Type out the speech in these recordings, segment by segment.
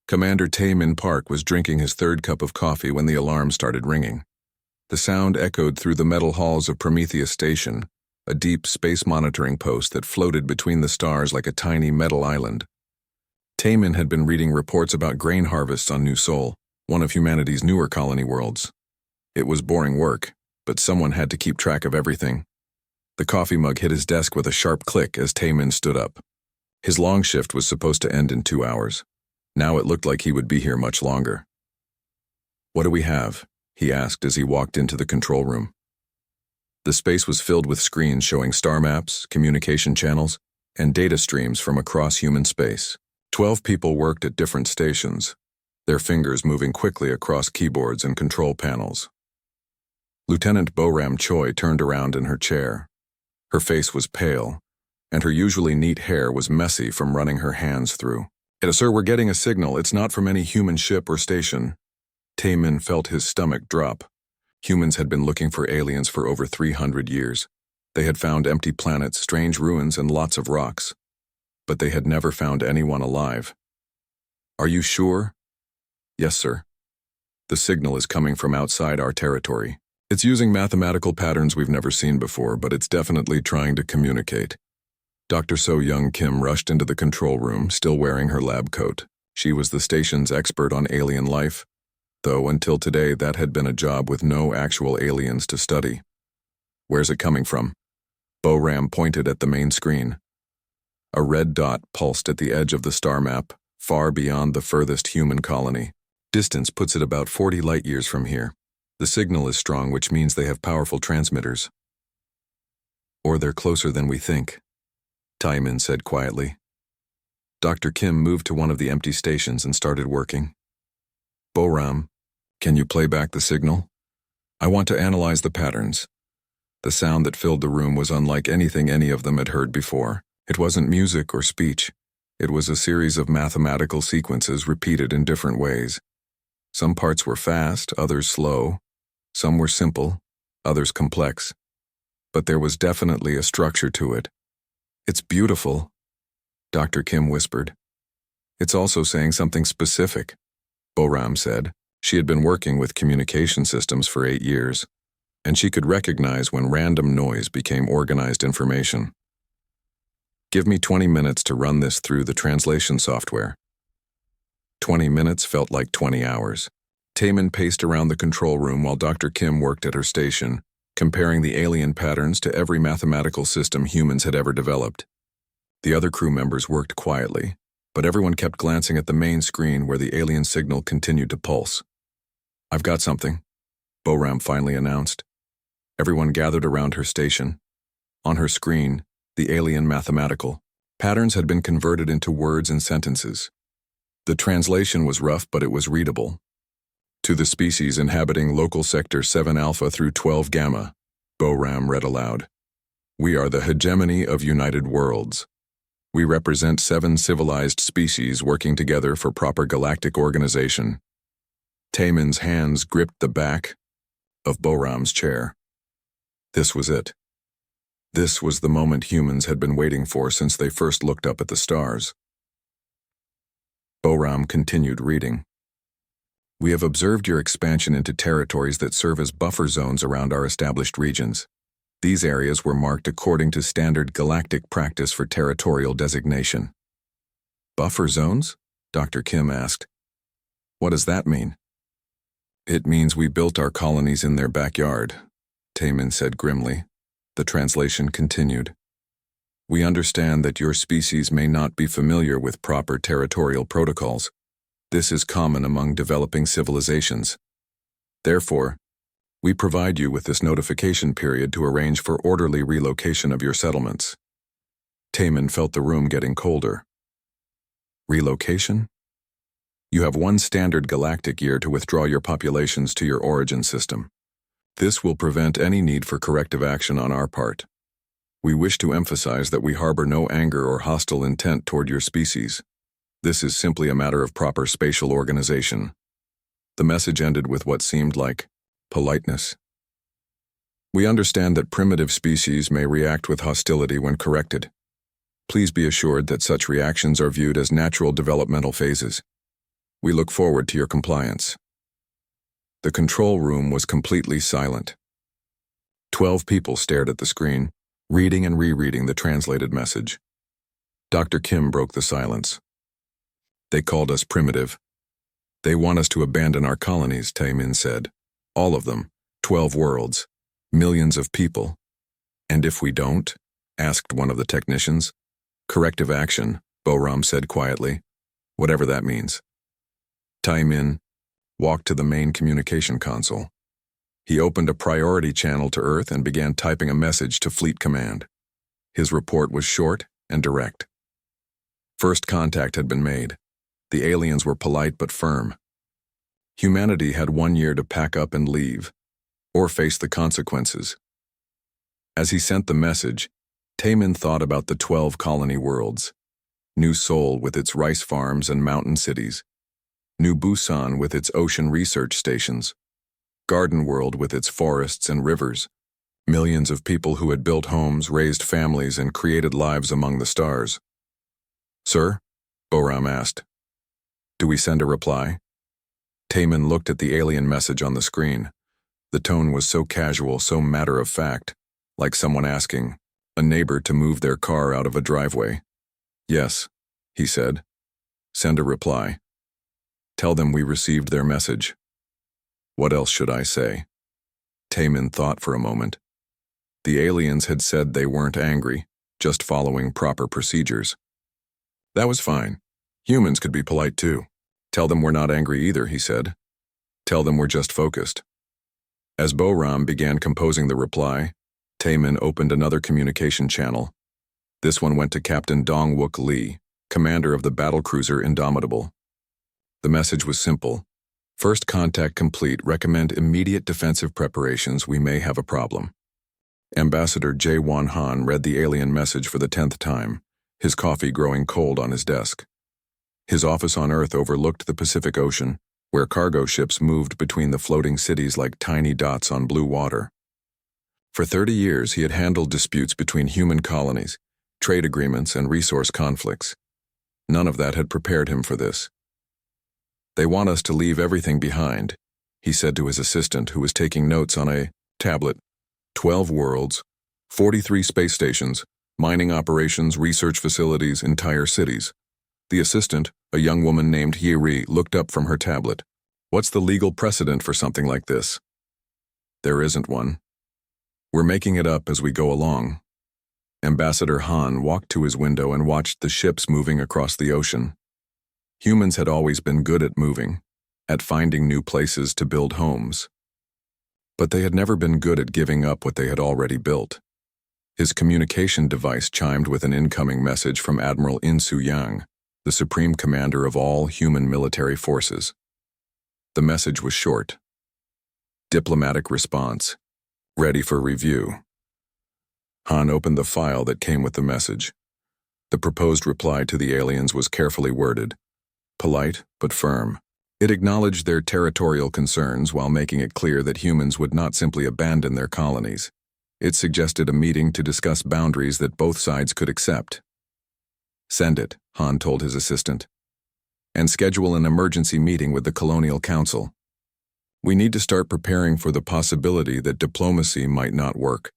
Commander Taemin Park was drinking his third cup of coffee when the alarm started ringing. The sound echoed through the metal halls of Prometheus Station, a deep space monitoring post that floated between the stars like a tiny metal island. Taemin had been reading reports about grain harvests on New Sol, one of humanity's newer colony worlds. It was boring work, but someone had to keep track of everything. The coffee mug hit his desk with a sharp click as Taemin stood up. His long shift was supposed to end in 2 hours. Now it looked like he would be here much longer. "What do we have?" he asked as he walked into the control room. The space was filled with screens showing star maps, communication channels, and data streams from across human space. 12 people worked at different stations, their fingers moving quickly across keyboards and control panels. Lieutenant Boram Choi turned around in her chair. Her face was pale, and her usually neat hair was messy from running her hands through. "Sir, we're getting a signal. It's not from any human ship or station." Taemin felt his stomach drop. Humans had been looking for aliens for over 300 years. They had found empty planets, strange ruins, and lots of rocks. But they had never found anyone alive. "Are you sure?" "Yes, sir. The signal is coming from outside our territory. It's using mathematical patterns we've never seen before, but it's definitely trying to communicate." Dr. So Young Kim rushed into the control room, still wearing her lab coat. She was the station's expert on alien life, though until today that had been a job with no actual aliens to study. "Where's it coming from?" Boram pointed at the main screen. A red dot pulsed at the edge of the star map, far beyond the furthest human colony. Distance puts it about 40 light-years from here. The signal is strong, which means they have powerful transmitters. "Or they're closer than we think," Taemin said quietly. Dr. Kim moved to one of the empty stations and started working. "Boram, can you play back the signal? I want to analyze the patterns." The sound that filled the room was unlike anything any of them had heard before. It wasn't music or speech. It was a series of mathematical sequences repeated in different ways. Some parts were fast, others slow. Some were simple, others complex. But there was definitely a structure to it. "It's beautiful," Dr. Kim whispered. "It's also saying something specific," Boram said. She had been working with communication systems for 8 years, and she could recognize when random noise became organized information. "Give me 20 minutes to run this through the translation software." 20 minutes felt like 20 hours. Taemin paced around the control room while Dr. Kim worked at her station, comparing the alien patterns to every mathematical system humans had ever developed. The other crew members worked quietly, but everyone kept glancing at the main screen where the alien signal continued to pulse. "I've got something," Boram finally announced. Everyone gathered around her station. On her screen, the alien mathematical patterns had been converted into words and sentences. The translation was rough, but it was readable. "To the species inhabiting local sector 7 Alpha through 12 Gamma," Boram read aloud. "We are the hegemony of United Worlds. We represent 7 civilized species working together for proper galactic organization." Taemin's hands gripped the back of Boram's chair. This was it. This was the moment humans had been waiting for since they first looked up at the stars. Boram continued reading. "We have observed your expansion into territories that serve as buffer zones around our established regions. These areas were marked according to standard galactic practice for territorial designation." "Buffer zones?" Dr. Kim asked. "What does that mean?" "It means we built our colonies in their backyard," Taemin said grimly. The translation continued. "We understand that your species may not be familiar with proper territorial protocols. This is common among developing civilizations. Therefore, we provide you with this notification period to arrange for orderly relocation of your settlements." Taemin felt the room getting colder. "Relocation? You have 1 standard galactic year to withdraw your populations to your origin system. This will prevent any need for corrective action on our part. We wish to emphasize that we harbor no anger or hostile intent toward your species. This is simply a matter of proper spatial organization." The message ended with what seemed like politeness. "We understand that primitive species may react with hostility when corrected. Please be assured that such reactions are viewed as natural developmental phases. We look forward to your compliance. The control room was completely silent. 12 people stared at the screen, reading and rereading the translated message. Dr. Kim broke the silence. They called us primitive. They want us to abandon our colonies, Taemin said. All of them, 12 worlds, millions of people. And if we don't? Asked one of the technicians. Corrective action, Boram said quietly. Whatever that means. Taemin walked to the main communication console. He opened a priority channel to Earth and began typing a message to Fleet Command. His report was short and direct. First contact had been made. The aliens were polite but firm. Humanity had 1 year to pack up and leave, or face the consequences. As he sent the message, Taemin thought about the 12 colony worlds. New Seoul with its rice farms and mountain cities. New Busan with its ocean research stations. Garden World with its forests and rivers. Millions of people who had built homes, raised families, and created lives among the stars. Sir? Boram asked. Do we send a reply? Taemin looked at the alien message on the screen. The tone was so casual, so matter-of-fact, like someone asking a neighbor to move their car out of a driveway. Yes, he said. Send a reply. Tell them we received their message. What else should I say? Taemin thought for a moment. The aliens had said they weren't angry, just following proper procedures. That was fine. Humans could be polite too. Tell them we're not angry either, he said. Tell them we're just focused. As Boram began composing the reply, Taemin opened another communication channel. This one went to Captain Dong-wook Lee, commander of the battlecruiser Indomitable. The message was simple. First contact complete. Recommend immediate defensive preparations. We may have a problem. Ambassador Jae-won Han read the alien message for the 10th time, his coffee growing cold on his desk. His office on Earth overlooked the Pacific Ocean, where cargo ships moved between the floating cities like tiny dots on blue water. For 30 years, he had handled disputes between human colonies, trade agreements, and resource conflicts. None of that had prepared him for this. They want us to leave everything behind, he said to his assistant, who was taking notes on a tablet. 12 worlds, 43 space stations, mining operations, research facilities, entire cities. The assistant, a young woman named Yeri, looked up from her tablet. What's the legal precedent for something like this? There isn't one. We're making it up as we go along. Ambassador Han walked to his window and watched the ships moving across the ocean. Humans had always been good at moving, at finding new places to build homes. But they had never been good at giving up what they had already built. His communication device chimed with an incoming message from Admiral In Soo-yang, the supreme commander of all human military forces. The message was short. Diplomatic response. Ready for review. Han opened the file that came with the message. The proposed reply to the aliens was carefully worded. Polite, but firm. It acknowledged their territorial concerns while making it clear that humans would not simply abandon their colonies. It suggested a meeting to discuss boundaries that both sides could accept. Send it, Han told his assistant. And schedule an emergency meeting with the Colonial Council. We need to start preparing for the possibility that diplomacy might not work.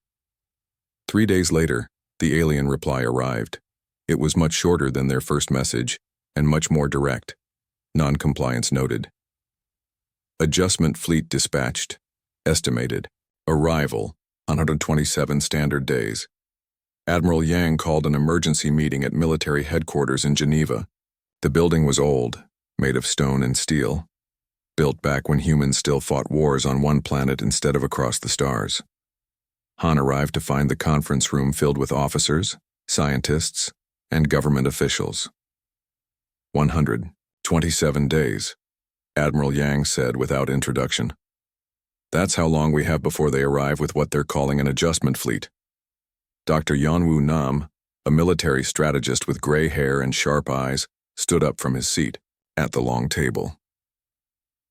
3 days later, the alien reply arrived. It was much shorter than their first message, and much more direct. Non-compliance noted. Adjustment fleet dispatched. Estimated. Arrival, 127 standard days. Admiral Yang called an emergency meeting at military headquarters in Geneva. The building was old, made of stone and steel, built back when humans still fought wars on one planet instead of across the stars. Han arrived to find the conference room filled with officers, scientists, and government officials. 127 days, Admiral Yang said without introduction. That's how long we have before they arrive with what they're calling an adjustment fleet. Dr. Yeonwoo Nam, a military strategist with gray hair and sharp eyes, stood up from his seat at the long table.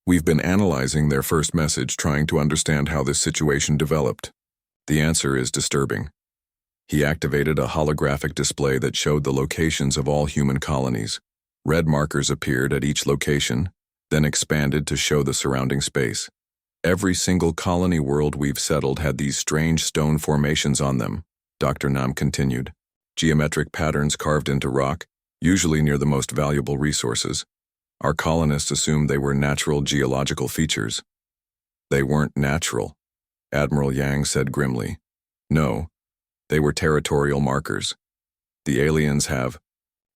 We've been analyzing their first message, trying to understand how this situation developed. The answer is disturbing. He activated a holographic display that showed the locations of all human colonies. Red markers appeared at each location, then expanded to show the surrounding space. Every single colony world we've settled had these strange stone formations on them, Dr. Nam continued. Geometric patterns carved into rock, usually near the most valuable resources. Our colonists assumed they were natural geological features. They weren't natural, Admiral Yang said grimly. No, they were territorial markers. The aliens have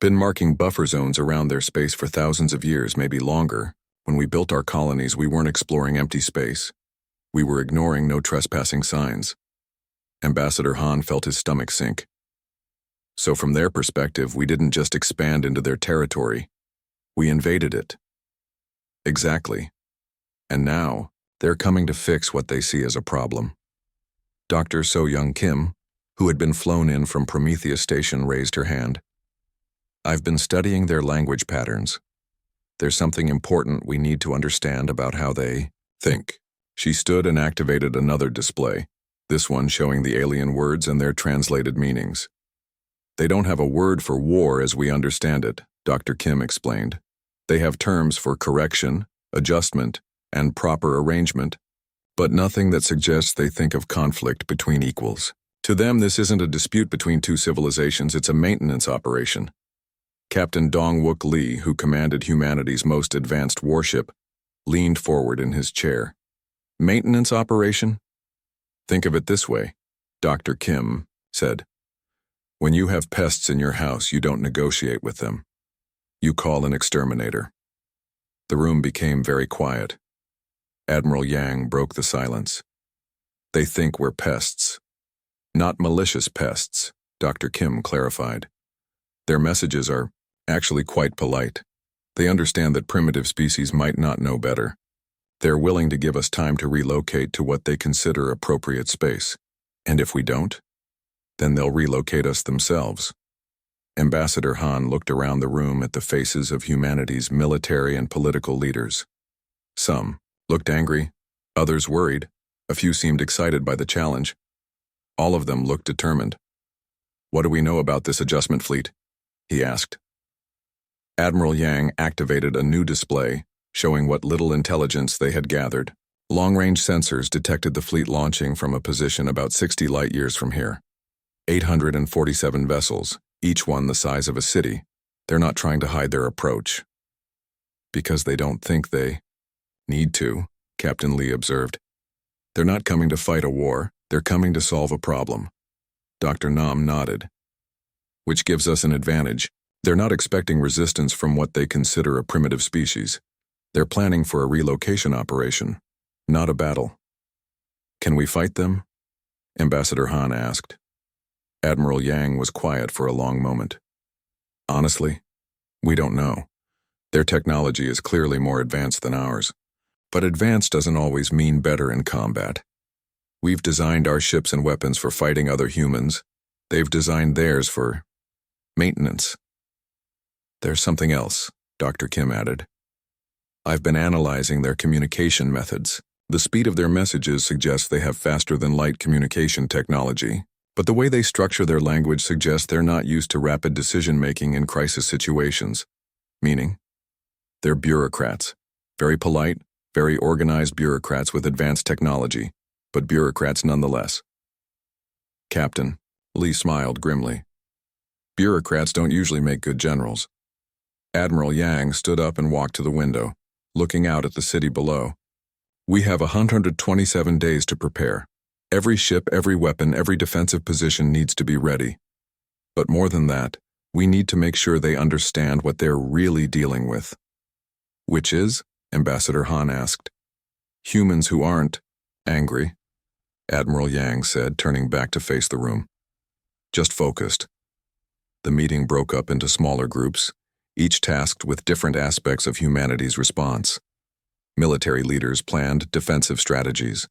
been marking buffer zones around their space for thousands of years, maybe longer. When we built our colonies, we weren't exploring empty space. We were ignoring no trespassing signs. Ambassador Han felt his stomach sink. So from their perspective, we didn't just expand into their territory. We invaded it. Exactly. And now, they're coming to fix what they see as a problem. Dr. So-Young Kim, who had been flown in from Prometheus Station, raised her hand. I've been studying their language patterns. There's something important we need to understand about how they think. She stood and activated another display, this one showing the alien words and their translated meanings. They don't have a word for war as we understand it, Dr. Kim explained. They have terms for correction, adjustment, and proper arrangement, but nothing that suggests they think of conflict between equals. To them, this isn't a dispute between two civilizations, it's a maintenance operation. Captain Dong-Wook Lee, who commanded humanity's most advanced warship, leaned forward in his chair. Maintenance operation? Think of it this way, Dr. Kim said. When you have pests in your house, you don't negotiate with them. You call an exterminator. The room became very quiet. Admiral Yang broke the silence. They think we're pests. Not malicious pests, Dr. Kim clarified. Their messages are actually quite polite. They understand that primitive species might not know better. They're willing to give us time to relocate to what they consider appropriate space. And if we don't, then they'll relocate us themselves. Ambassador Han looked around the room at the faces of humanity's military and political leaders. Some looked angry, others worried, a few seemed excited by the challenge. All of them looked determined. What do we know about this adjustment fleet? He asked. Admiral Yang activated a new display, showing what little intelligence they had gathered. Long-range sensors detected the fleet launching from a position about 60 light-years from here. 847 vessels, each one the size of a city. They're not trying to hide their approach. Because they don't think they need to, Captain Lee observed. They're not coming to fight a war, they're coming to solve a problem. Dr. Nam nodded. Which gives us an advantage. They're not expecting resistance from what they consider a primitive species. They're planning for a relocation operation, not a battle. Can we fight them? Ambassador Han asked. Admiral Yang was quiet for a long moment. Honestly, we don't know. Their technology is clearly more advanced than ours. But advanced doesn't always mean better in combat. We've designed our ships and weapons for fighting other humans. They've designed theirs for maintenance. There's something else, Dr. Kim added. I've been analyzing their communication methods. The speed of their messages suggests they have faster-than-light communication technology, but the way they structure their language suggests they're not used to rapid decision-making in crisis situations. Meaning, they're bureaucrats. Very polite, very organized bureaucrats with advanced technology, but bureaucrats nonetheless. Captain, Lee smiled grimly. Bureaucrats don't usually make good generals. Admiral Yang stood up and walked to the window, looking out at the city below. We have 127 days to prepare. Every ship, every weapon, every defensive position needs to be ready. But more than that, we need to make sure they understand what they're really dealing with. Which is? Ambassador Han asked. Humans who aren't angry, Admiral Yang said, turning back to face the room. Just focused. The meeting broke up into smaller groups, each tasked with different aspects of humanity's response. Military leaders planned defensive strategies.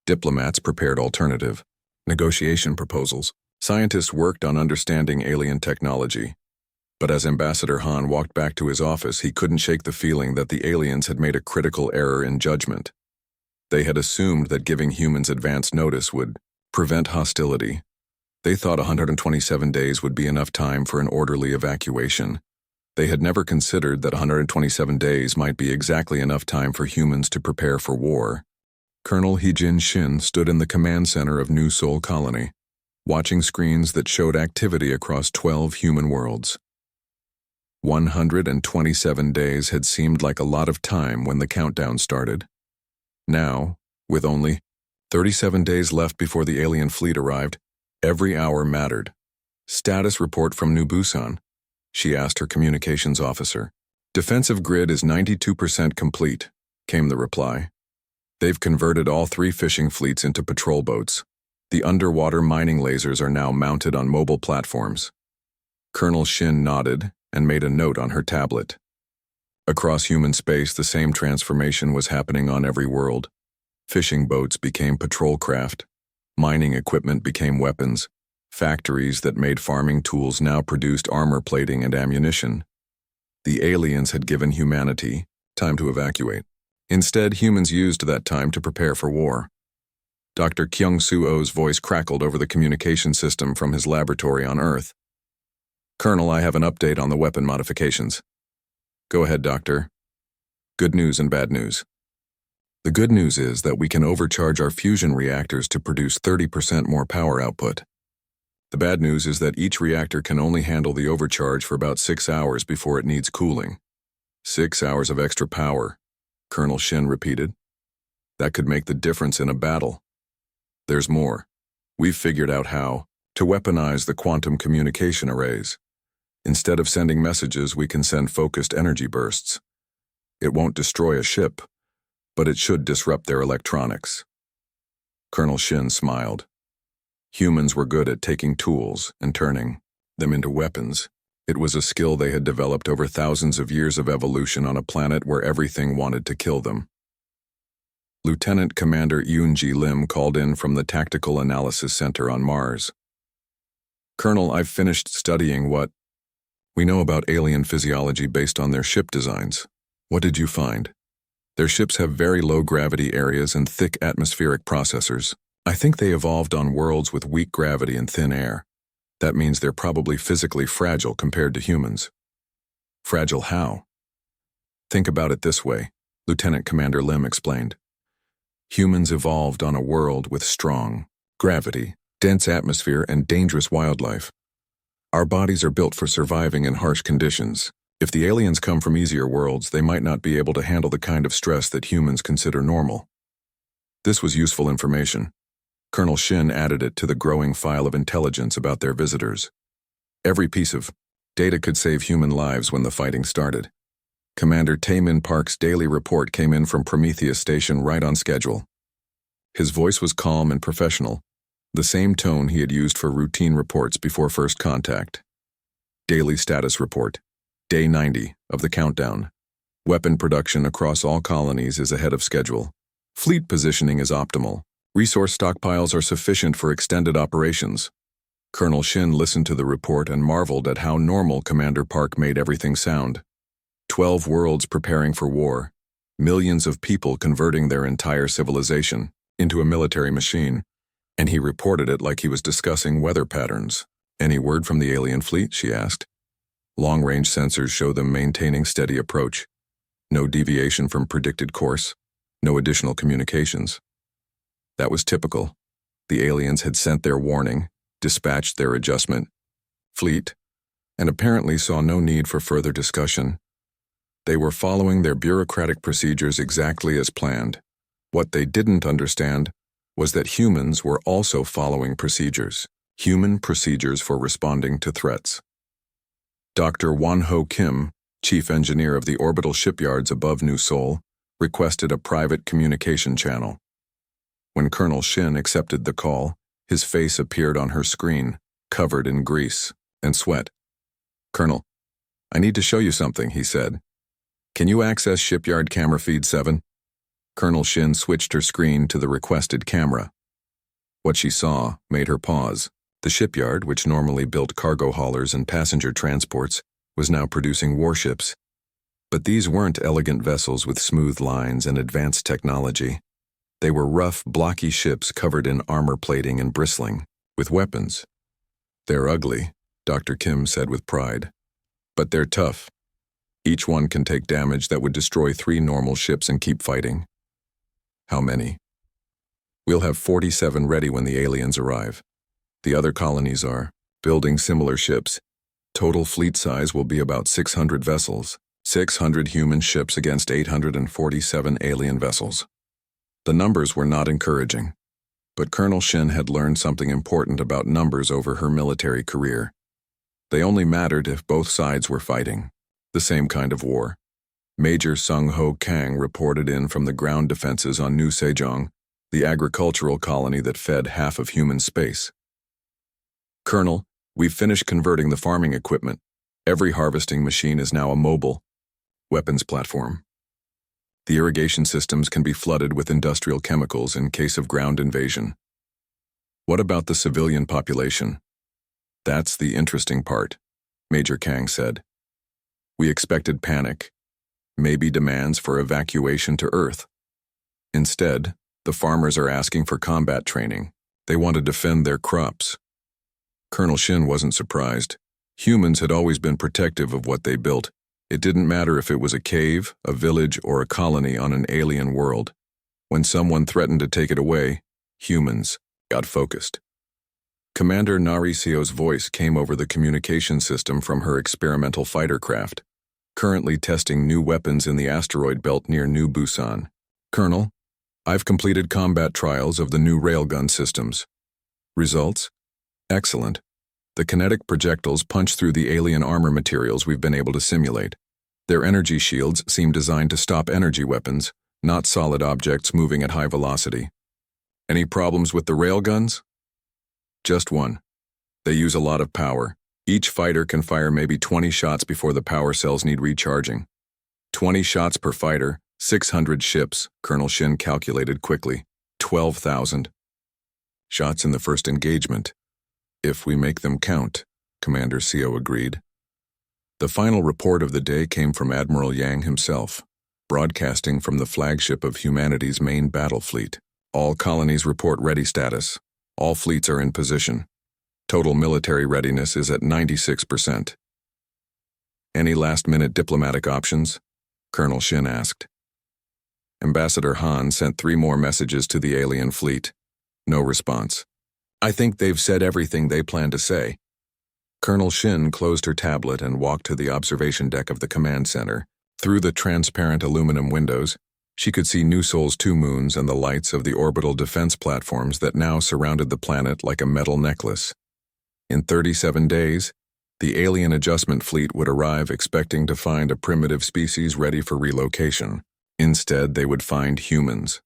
Diplomats prepared alternative, negotiation proposals. Scientists worked on understanding alien technology. But as Ambassador Han walked back to his office, he couldn't shake the feeling that the aliens had made a critical error in judgment. They had assumed that giving humans advance notice would prevent hostility. They thought 127 days would be enough time for an orderly evacuation. They had never considered that 127 days might be exactly enough time for humans to prepare for war. Colonel Heejin Shin stood in the command center of New Seoul Colony, watching screens that showed activity across 12 human worlds. 127 days had seemed like a lot of time when the countdown started. Now, with only 37 days left before the alien fleet arrived, every hour mattered. "Status report from New Busan," she asked her communications officer. "Defensive grid is 92% complete," came the reply. "They've converted all 3 fishing fleets into patrol boats. The underwater mining lasers are now mounted on mobile platforms." Colonel Shin nodded and made a note on her tablet. Across human space, the same transformation was happening on every world. Fishing boats became patrol craft. Mining equipment became weapons. Factories that made farming tools now produced armor plating and ammunition. The aliens had given humanity time to evacuate. Instead, humans used that time to prepare for war. Dr. Kyung-Soo-oh's voice crackled over the communication system from his laboratory on Earth. "Colonel, I have an update on the weapon modifications." "Go ahead, Doctor." "Good news and bad news. The good news is that we can overcharge our fusion reactors to produce 30% more power output. The bad news is that each reactor can only handle the overcharge for about 6 hours before it needs cooling." 6 hours of extra power, Colonel Shin repeated. "That could make the difference in a battle." "There's more. We've figured out how to weaponize the quantum communication arrays. Instead of sending messages, we can send focused energy bursts. It won't destroy a ship, but it should disrupt their electronics." Colonel Shin smiled. Humans were good at taking tools and turning them into weapons. It was a skill they had developed over thousands of years of evolution on a planet where everything wanted to kill them. Lieutenant Commander Yoon-ji Lim called in from the Tactical Analysis Center on Mars. "Colonel, I've finished studying what we know about alien physiology based on their ship designs. What did you find?" "Their ships have very low gravity areas and thick atmospheric processors. I think they evolved on worlds with weak gravity and thin air. That means they're probably physically fragile compared to humans." "Fragile how?" "Think about it this way," Lieutenant Commander Lim explained. "Humans evolved on a world with strong gravity, dense atmosphere, and dangerous wildlife. Our bodies are built for surviving in harsh conditions. If the aliens come from easier worlds, they might not be able to handle the kind of stress that humans consider normal." This was useful information. Colonel Shin added it to the growing file of intelligence about their visitors. Every piece of data could save human lives when the fighting started. Commander Taemin Park's daily report came in from Prometheus Station right on schedule. His voice was calm and professional, the same tone he had used for routine reports before first contact. "Daily status report. Day 90 of the countdown. Weapon production across all colonies is ahead of schedule. Fleet positioning is optimal. Resource stockpiles are sufficient for extended operations." Colonel Shin listened to the report and marveled at how normal Commander Park made everything sound. 12 worlds preparing for war. Millions of people converting their entire civilization into a military machine. And he reported it like he was discussing weather patterns. "Any word from the alien fleet?" she asked. "Long-range sensors show them maintaining steady approach. No deviation from predicted course. No additional communications." That was typical. The aliens had sent their warning, dispatched their adjustment fleet, and apparently saw no need for further discussion. They were following their bureaucratic procedures exactly as planned. What they didn't understand was that humans were also following procedures, human procedures for responding to threats. Dr. Won-ho Kim, chief engineer of the orbital shipyards above New Seoul, requested a private communication channel. When Colonel Shin accepted the call, his face appeared on her screen, covered in grease and sweat. "Colonel, I need to show you something," he said. "Can you access shipyard camera feed 7? Colonel Shin switched her screen to the requested camera. What she saw made her pause. The shipyard, which normally built cargo haulers and passenger transports, was now producing warships. But these weren't elegant vessels with smooth lines and advanced technology. They were rough, blocky ships covered in armor plating and bristling, with weapons. "They're ugly," Dr. Kim said with pride. "But they're tough. Each one can take damage that would destroy 3 normal ships and keep fighting. How many? We'll have 47 ready when the aliens arrive. The other colonies are building similar ships. Total fleet size will be about 600 vessels, 600 human ships against 847 alien vessels. The numbers were not encouraging, but Colonel Shin had learned something important about numbers over her military career. They only mattered if both sides were fighting. The same kind of war. Major Sung Ho Kang reported in from the ground defenses on New Sejong, the agricultural colony that fed half of human space. Colonel, we've finished converting the farming equipment. Every harvesting machine is now a mobile weapons platform. The irrigation systems can be flooded with industrial chemicals in case of ground invasion. What about the civilian population? That's the interesting part, Major Kang said. We expected panic, maybe demands for evacuation to Earth. Instead, the farmers are asking for combat training. They want to defend their crops. Colonel Shin wasn't surprised. Humans had always been protective of what they built. It didn't matter if it was a cave, a village, or a colony on an alien world. When someone threatened to take it away, humans got focused. Commander Narisio's voice came over the communication system from her experimental fighter craft, currently testing new weapons in the asteroid belt near New Busan. Colonel, I've completed combat trials of the new railgun systems. Results? Excellent. The kinetic projectiles punch through the alien armor materials we've been able to simulate. Their energy shields seem designed to stop energy weapons, not solid objects moving at high velocity. Any problems with the railguns? Just one. They use a lot of power. Each fighter can fire maybe 20 shots before the power cells need recharging. 20 shots per fighter, 600 ships, Colonel Shin calculated quickly. 12,000 shots in the first engagement. If we make them count, Commander Seo agreed. The final report of the day came from Admiral Yang himself, broadcasting from the flagship of humanity's main battle fleet. All colonies report ready status. All fleets are in position. Total military readiness is at 96%. Any last-minute diplomatic options? Colonel Shin asked. Ambassador Han sent 3 more messages to the alien fleet. No response. I think they've said everything they plan to say. Colonel Shin closed her tablet and walked to the observation deck of the command center. Through the transparent aluminum windows, she could see New Sol's 2 moons and the lights of the orbital defense platforms that now surrounded the planet like a metal necklace. In 37 days, the alien adjustment fleet would arrive expecting to find a primitive species ready for relocation. Instead, they would find humans.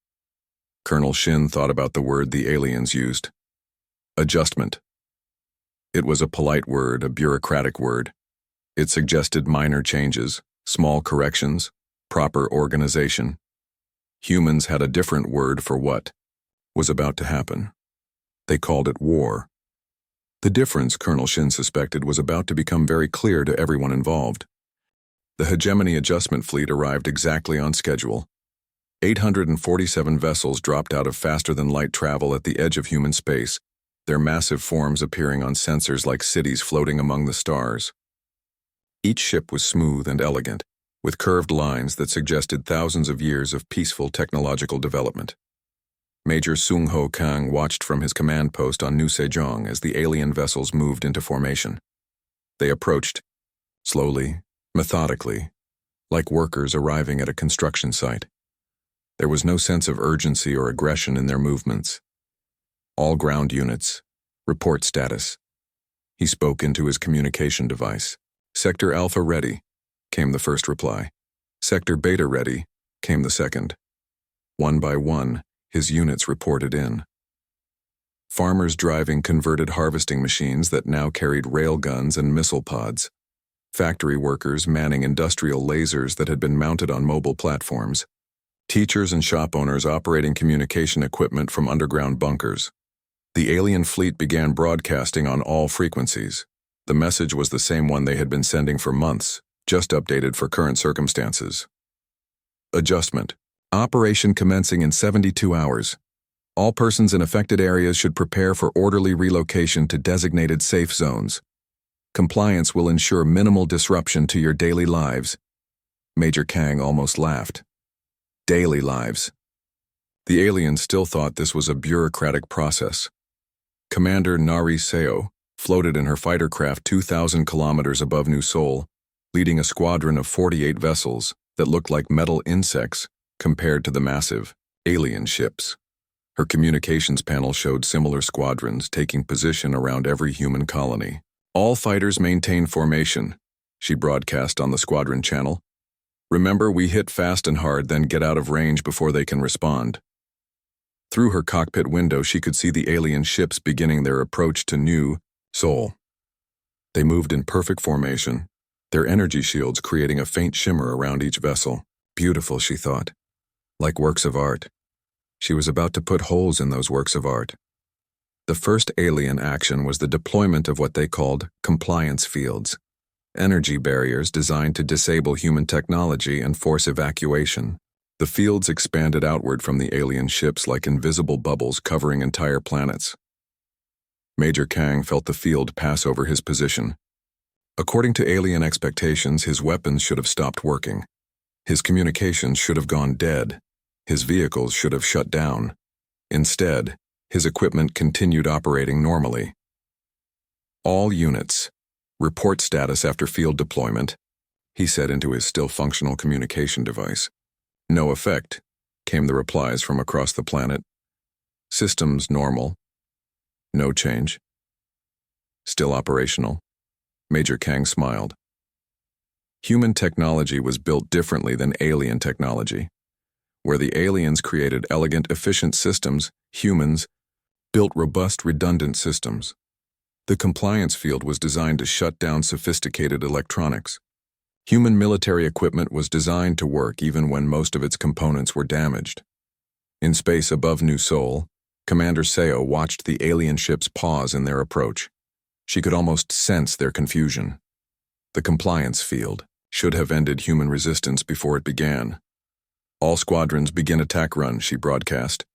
Colonel Shin thought about the word the aliens used. Adjustment. It was a polite word, a bureaucratic word. It suggested minor changes, small corrections, proper organization. Humans had a different word for what was about to happen. They called it war. The difference, Colonel Shin suspected, was about to become very clear to everyone involved. The hegemony adjustment fleet arrived exactly on schedule. 847 vessels dropped out of faster-than-light travel at the edge of human space, their massive forms appearing on sensors like cities floating among the stars. Each ship was smooth and elegant, with curved lines that suggested thousands of years of peaceful technological development. Major Sung Ho Kang watched from his command post on New Sejong as the alien vessels moved into formation. They approached, slowly, methodically, like workers arriving at a construction site. There was no sense of urgency or aggression in their movements. All ground units, report status. He spoke into his communication device. Sector Alpha ready, came the first reply. Sector Beta ready, came the second. One by one, his units reported in. Farmers driving converted harvesting machines that now carried rail guns and missile pods. Factory workers manning industrial lasers that had been mounted on mobile platforms. Teachers and shop owners operating communication equipment from underground bunkers. The alien fleet began broadcasting on all frequencies. The message was the same one they had been sending for months, just updated for current circumstances. Adjustment. Operation commencing in 72 hours. All persons in affected areas should prepare for orderly relocation to designated safe zones. Compliance will ensure minimal disruption to your daily lives. Major Kang almost laughed. Daily lives. The aliens still thought this was a bureaucratic process. Commander Narration floated in her fighter craft 2,000 kilometers above New Seoul, leading a squadron of 48 vessels that looked like metal insects compared to the massive alien ships. Her communications panel showed similar squadrons taking position around every human colony. All fighters maintain formation, she broadcast on the squadron channel. Remember, we hit fast and hard, then get out of range before they can respond. Through her cockpit window, she could see the alien ships beginning their approach to New Seoul. They moved in perfect formation, their energy shields creating a faint shimmer around each vessel. Beautiful, she thought. Like works of art. She was about to put holes in those works of art. The first alien action was the deployment of what they called compliance fields, energy barriers designed to disable human technology and force evacuation. The fields expanded outward from the alien ships like invisible bubbles covering entire planets. Major Kang felt the field pass over his position. According to alien expectations, his weapons should have stopped working. His communications should have gone dead. His vehicles should have shut down. Instead, his equipment continued operating normally. All units, report status after field deployment, he said into his still functional communication device. No effect, came the replies from across the planet. Systems normal. No change. Still operational. Major Kang smiled. Human technology was built differently than alien technology. Where the aliens created elegant, efficient systems, humans built robust, redundant systems. The compliance field was designed to shut down sophisticated electronics. Human military equipment was designed to work even when most of its components were damaged. In space above New Seoul, Commander Seo watched the alien ships pause in their approach. She could almost sense their confusion. The compliance field should have ended human resistance before it began. All squadrons begin attack run, she broadcast.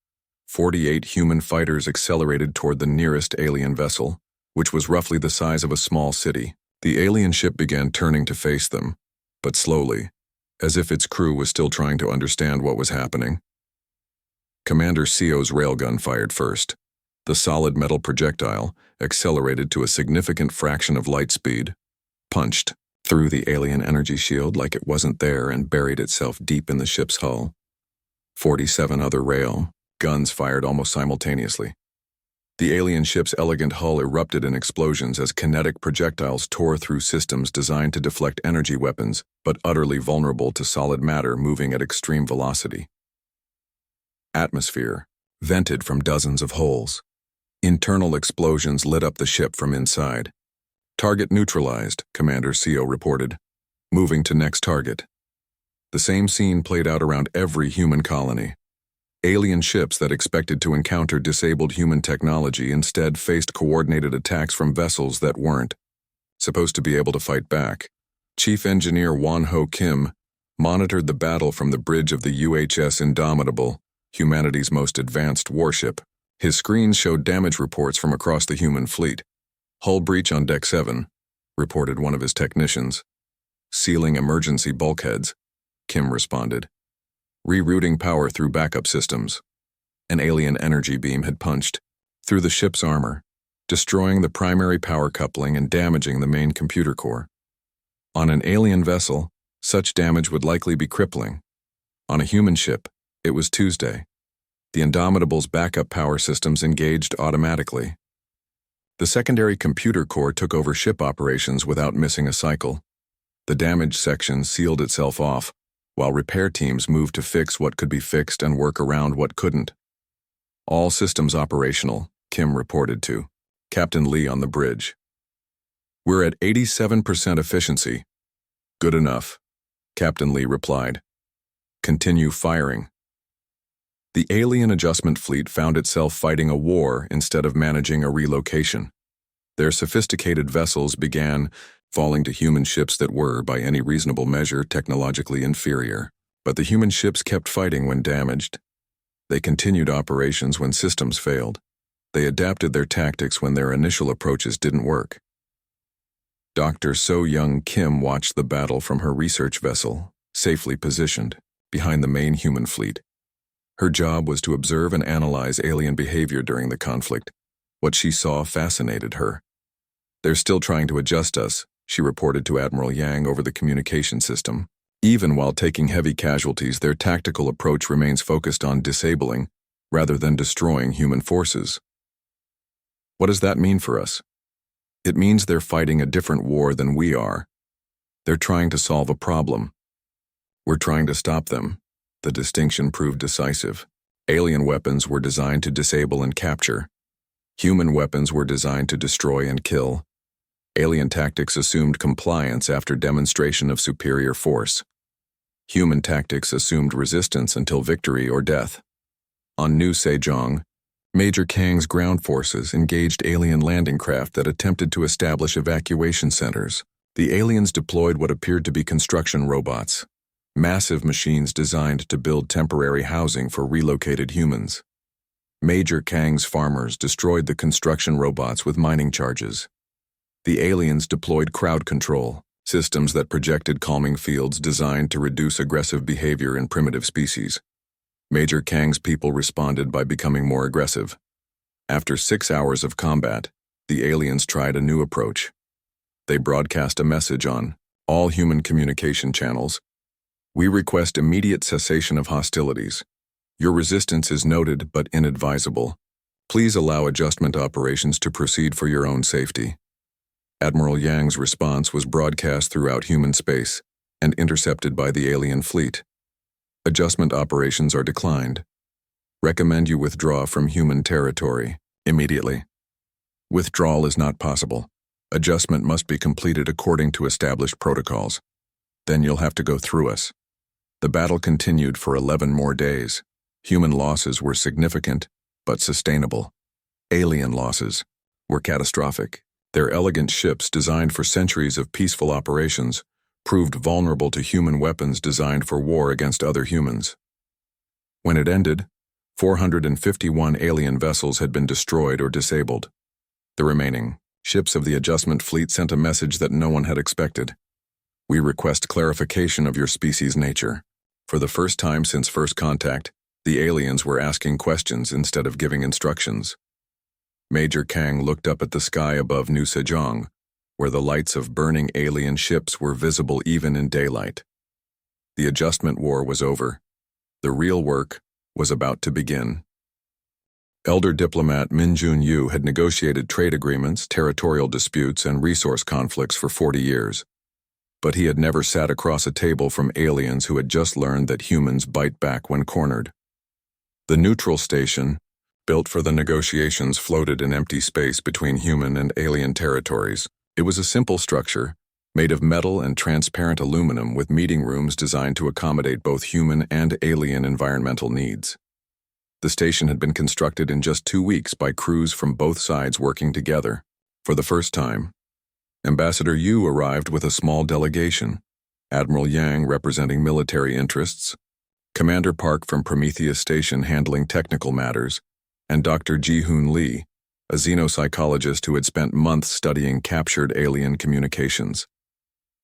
48 human fighters accelerated toward the nearest alien vessel, which was roughly the size of a small city. The alien ship began turning to face them, but slowly, as if its crew was still trying to understand what was happening. Commander Seo's railgun fired first. The solid metal projectile, accelerated to a significant fraction of light speed, punched through the alien energy shield like it wasn't there and buried itself deep in the ship's hull. 47 other rail guns fired almost simultaneously. The alien ship's elegant hull erupted in explosions as kinetic projectiles tore through systems designed to deflect energy weapons, but utterly vulnerable to solid matter moving at extreme velocity. Atmosphere vented from dozens of holes. Internal explosions lit up the ship from inside. Target neutralized, Commander Seo reported. Moving to next target. The same scene played out around every human colony. Alien ships that expected to encounter disabled human technology instead faced coordinated attacks from vessels that weren't supposed to be able to fight back. Chief Engineer Won-Ho Kim monitored the battle from the bridge of the UHS Indomitable, humanity's most advanced warship. His screens showed damage reports from across the human fleet. Hull breach on Deck 7, reported one of his technicians. Sealing emergency bulkheads, Kim responded. Rerouting power through backup systems. An alien energy beam had punched through the ship's armor, destroying the primary power coupling and damaging the main computer core. On an alien vessel, such damage would likely be crippling. On a human ship, it was Tuesday. The Indomitable's backup power systems engaged automatically. The secondary computer core took over ship operations without missing a cycle. The damaged section sealed itself off, while repair teams moved to fix what could be fixed and work around what couldn't. All systems operational, Kim reported to Captain Lee on the bridge. We're at 87% efficiency. Good enough, Captain Lee replied. Continue firing. The alien adjustment fleet found itself fighting a war instead of managing a relocation. Their sophisticated vessels began falling to human ships that were, by any reasonable measure, technologically inferior. But the human ships kept fighting when damaged. They continued operations when systems failed. They adapted their tactics when their initial approaches didn't work. Dr. So Young Kim watched the battle from her research vessel, safely positioned, behind the main human fleet. Her job was to observe and analyze alien behavior during the conflict. What she saw fascinated her. "They're still trying to adjust us," she reported to Admiral Yang over the communication system. "Even while taking heavy casualties, their tactical approach remains focused on disabling, rather than destroying human forces." What does that mean for us? It means they're fighting a different war than we are. They're trying to solve a problem. We're trying to stop them. The distinction proved decisive. Alien weapons were designed to disable and capture. Human weapons were designed to destroy and kill. Alien tactics assumed compliance after demonstration of superior force. Human tactics assumed resistance until victory or death. On New Sejong, Major Kang's ground forces engaged alien landing craft that attempted to establish evacuation centers. The aliens deployed what appeared to be construction robots, massive machines designed to build temporary housing for relocated humans. Major Kang's farmers destroyed the construction robots with mining charges. The aliens deployed crowd control, systems that projected calming fields designed to reduce aggressive behavior in primitive species. Major Kang's people responded by becoming more aggressive. After 6 hours of combat, the aliens tried a new approach. They broadcast a message on all human communication channels. "We request immediate cessation of hostilities. Your resistance is noted but inadvisable. Please allow adjustment operations to proceed for your own safety." Admiral Yang's response was broadcast throughout human space and intercepted by the alien fleet. "Adjustment operations are declined. Recommend you withdraw from human territory immediately. Withdrawal is not possible. Adjustment must be completed according to established protocols. Then you'll have to go through us." The battle continued for 11 more days. Human losses were significant, but sustainable. Alien losses were catastrophic. Their elegant ships, designed for centuries of peaceful operations, proved vulnerable to human weapons designed for war against other humans. When it ended, 451 alien vessels had been destroyed or disabled. The remaining ships of the adjustment fleet sent a message that no one had expected. "We request clarification of your species' nature." For the first time since first contact, the aliens were asking questions instead of giving instructions. Major Kang looked up at the sky above New Sejong, where the lights of burning alien ships were visible even in daylight. The adjustment war was over. The real work was about to begin. Elder diplomat Min Jun-yu had negotiated trade agreements, territorial disputes, and resource conflicts for 40 years. But he had never sat across a table from aliens who had just learned that humans bite back when cornered. The neutral station, built for the negotiations, floated in empty space between human and alien territories. It was a simple structure, made of metal and transparent aluminum with meeting rooms designed to accommodate both human and alien environmental needs. The station had been constructed in just 2 weeks by crews from both sides working together. For the first time, Ambassador Yu arrived with a small delegation, Admiral Yang representing military interests, Commander Park from Prometheus Station handling technical matters, and Dr. Ji-Hoon Lee, a xenopsychologist who had spent months studying captured alien communications.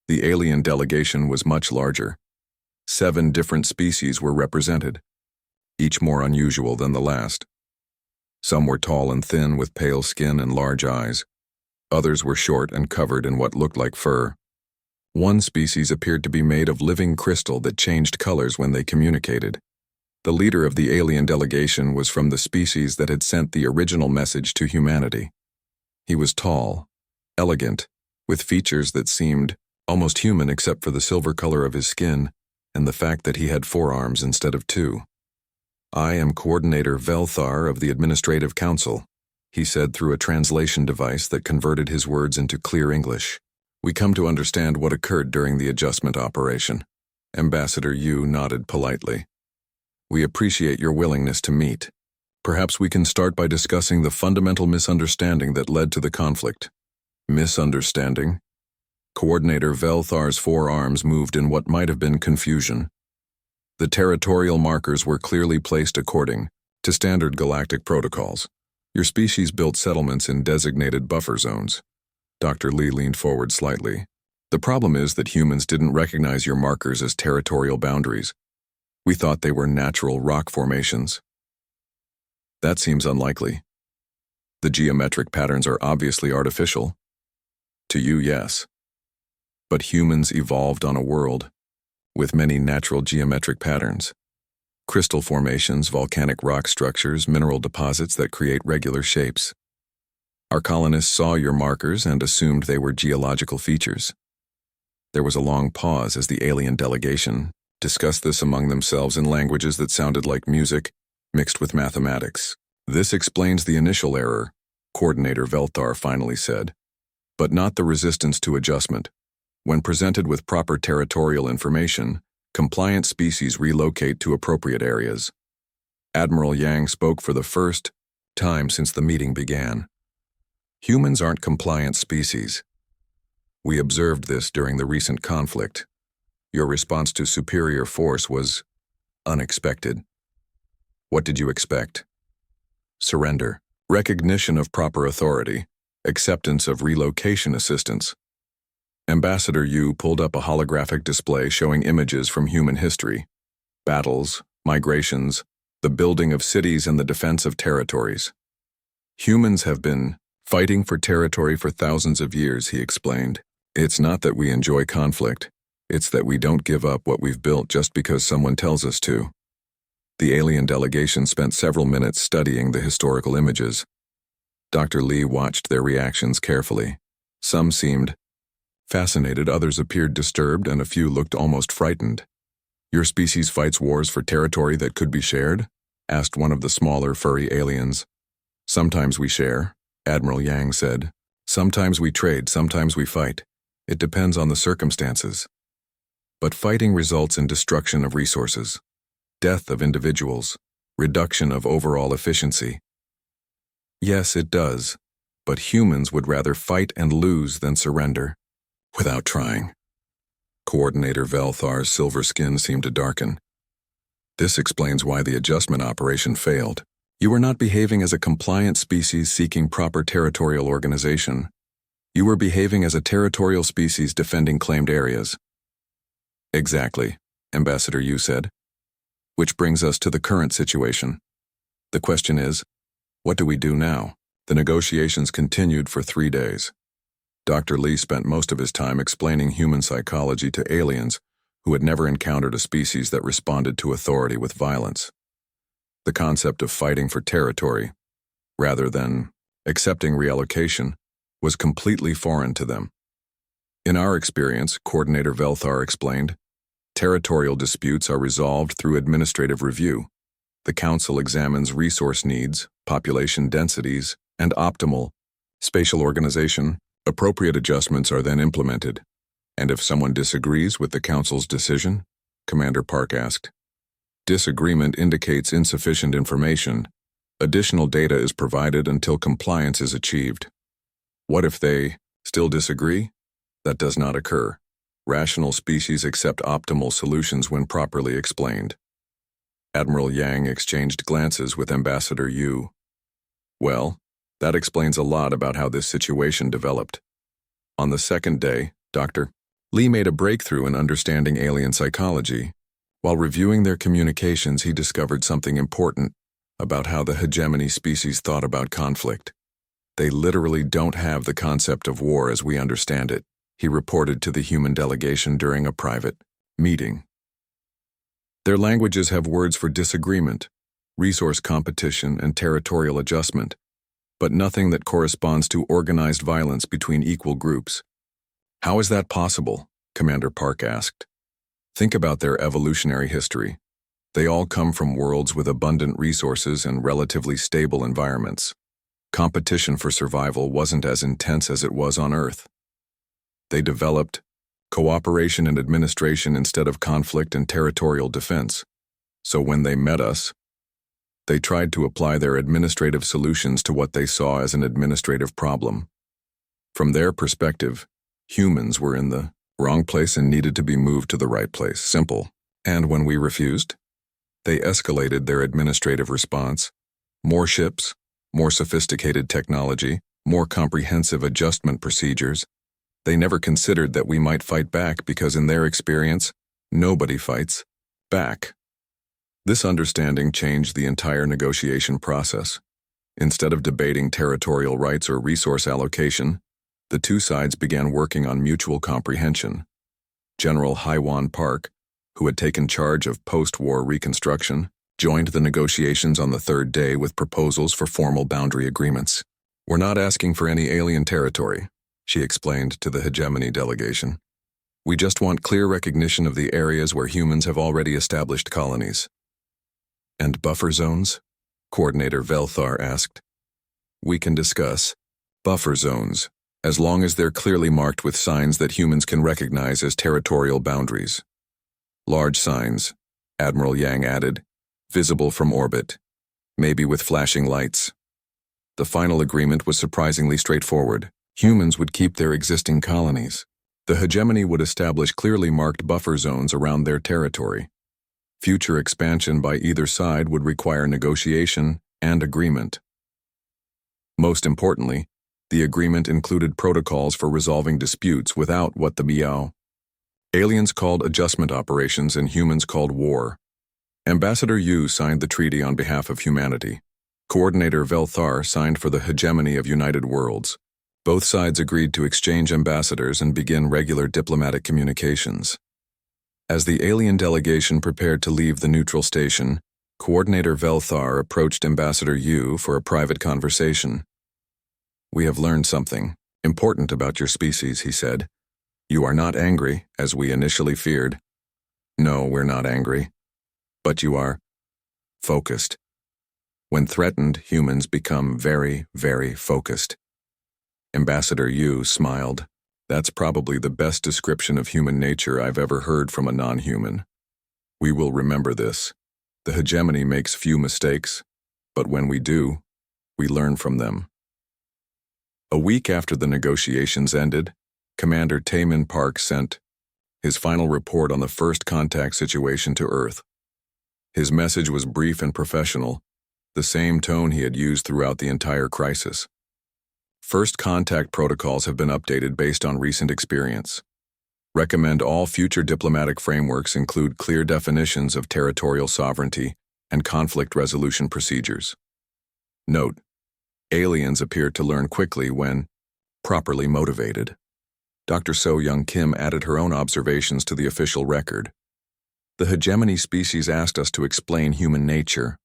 The alien delegation was much larger. 7 different species were represented, each more unusual than the last. Some were tall and thin with pale skin and large eyes. Others were short and covered in what looked like fur. One species appeared to be made of living crystal that changed colors when they communicated. The leader of the alien delegation was from the species that had sent the original message to humanity. He was tall, elegant, with features that seemed almost human except for the silver color of his skin and the fact that he had 4 arms instead of 2. "I am Coordinator Velthar of the Administrative Council," he said through a translation device that converted his words into clear English. "We come to understand what occurred during the adjustment operation." Ambassador Yu nodded politely. "We appreciate your willingness to meet. Perhaps we can start by discussing the fundamental misunderstanding that led to the conflict." "Misunderstanding?" Coordinator Velthar's 4 arms moved in what might have been confusion. "The territorial markers were clearly placed according to standard galactic protocols. Your species built settlements in designated buffer zones." Dr. Lee leaned forward slightly. The problem is that humans didn't recognize your markers as territorial boundaries. We thought they were natural rock formations. That seems unlikely. The geometric patterns are obviously artificial. To you, yes. But humans evolved on a world with many natural geometric patterns. Crystal formations, volcanic rock structures, mineral deposits that create regular shapes. Our colonists saw your markers and assumed they were geological features. There was a long pause as the alien delegation discussed this among themselves in languages that sounded like music, mixed with mathematics. This explains the initial error, Coordinator Velthar finally said, but not the resistance to adjustment. When presented with proper territorial information, compliant species relocate to appropriate areas. Admiral Yang spoke for the first time since the meeting began. Humans aren't compliant species. We observed this during the recent conflict. Your response to superior force was unexpected. What did you expect? Surrender, recognition of proper authority, acceptance of relocation assistance. Ambassador Yu pulled up a holographic display showing images from human history, battles, migrations, the building of cities and the defense of territories. Humans have been fighting for territory for thousands of years, he explained. It's not that we enjoy conflict, it's that we don't give up what we've built just because someone tells us to. The alien delegation spent several minutes studying the historical images. Dr. Lee watched their reactions carefully. Some seemed fascinated, others appeared disturbed, and a few looked almost frightened. Your species fights wars for territory that could be shared? Asked one of the smaller, furry aliens. Sometimes we share, Admiral Yang said. Sometimes we trade, sometimes we fight. It depends on the circumstances. But fighting results in destruction of resources, death of individuals, reduction of overall efficiency. Yes, it does, but humans would rather fight and lose than surrender. Without trying. Coordinator Velthar's silver skin seemed to darken. This explains why the adjustment operation failed. You were not behaving as a compliant species seeking proper territorial organization. You were behaving as a territorial species defending claimed areas. Exactly, Ambassador Yu said. Which brings us to the current situation. The question is, what do we do now? The negotiations continued for 3 days. Dr. Lee spent most of his time explaining human psychology to aliens who had never encountered a species that responded to authority with violence. The concept of fighting for territory, rather than accepting reallocation, was completely foreign to them. In our experience, Coordinator Velthar explained, territorial disputes are resolved through administrative review. The Council examines resource needs, population densities, and optimal spatial organization. Appropriate adjustments are then implemented. And if someone disagrees with the Council's decision? Commander Park asked. Disagreement indicates insufficient information. Additional data is provided until compliance is achieved. What if they still disagree? That does not occur. Rational species accept optimal solutions when properly explained. Admiral Yang exchanged glances with Ambassador Yu. Well, that explains a lot about how this situation developed. On the second day, Dr. Lee made a breakthrough in understanding alien psychology. While reviewing their communications, he discovered something important about how the hegemony species thought about conflict. They literally don't have the concept of war as we understand it, he reported to the human delegation during a private meeting. Their languages have words for disagreement, resource competition, and territorial adjustment, but nothing that corresponds to organized violence between equal groups. How is that possible? Commander Park asked. Think about their evolutionary history. They all come from worlds with abundant resources and relatively stable environments. Competition for survival wasn't as intense as it was on Earth. They developed cooperation and administration instead of conflict and territorial defense. So when they met us, they tried to apply their administrative solutions to what they saw as an administrative problem. From their perspective, humans were in the wrong place and needed to be moved to the right place. Simple. And when we refused, they escalated their administrative response. More ships, more sophisticated technology, more comprehensive adjustment procedures. They never considered that we might fight back because in their experience, nobody fights back. This understanding changed the entire negotiation process. Instead of debating territorial rights or resource allocation, the two sides began working on mutual comprehension. General Haiwan Park, who had taken charge of post-war reconstruction, joined the negotiations on the third day with proposals for formal boundary agreements. "We're not asking for any alien territory," she explained to the hegemony delegation. "We just want clear recognition of the areas where humans have already established colonies." "And buffer zones?" Coordinator Velthar asked. "We can discuss buffer zones, as long as they're clearly marked with signs that humans can recognize as territorial boundaries. Large signs," Admiral Yang added, "visible from orbit, maybe with flashing lights." The final agreement was surprisingly straightforward. Humans would keep their existing colonies. The hegemony would establish clearly marked buffer zones around their territory. Future expansion by either side would require negotiation and agreement. Most importantly, the agreement included protocols for resolving disputes without what the Miao aliens called adjustment operations and humans called war. Ambassador Yu signed the treaty on behalf of humanity. Coordinator Velthar signed for the hegemony of United Worlds. Both sides agreed to exchange ambassadors and begin regular diplomatic communications. As the alien delegation prepared to leave the neutral station, Coordinator Velthar approached Ambassador Yu for a private conversation. "We have learned something important about your species," he said. "You are not angry, as we initially feared." "No, we're not angry. But you are focused. When threatened, humans become very, very focused." Ambassador Yu smiled. "That's probably the best description of human nature I've ever heard from a non-human. We will remember this. The hegemony makes few mistakes, but when we do, we learn from them." A week after the negotiations ended, Commander Taemin Park sent his final report on the first contact situation to Earth. His message was brief and professional, the same tone he had used throughout the entire crisis. "First contact protocols have been updated based on recent experience. Recommend all future diplomatic frameworks include clear definitions of territorial sovereignty and conflict resolution procedures. Note: aliens appeared to learn quickly when properly motivated." Dr. So Young Kim added her own observations to the official record. "The hegemony species asked us to explain human nature.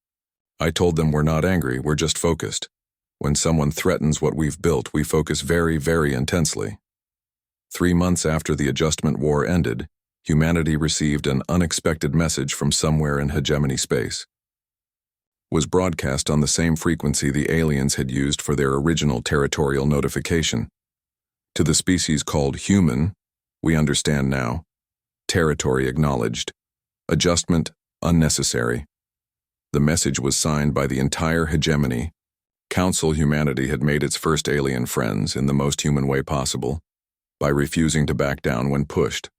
I told them we're not angry, we're just focused. When someone threatens what we've built, we focus very, very intensely." 3 months after the adjustment war ended, humanity received an unexpected message from somewhere in hegemony space. It was broadcast on the same frequency the aliens had used for their original territorial notification. "To the species called human, we understand now. Territory acknowledged. Adjustment unnecessary." The message was signed by the entire hegemony. Council humanity had made its first alien friends in the most human way possible, by refusing to back down when pushed.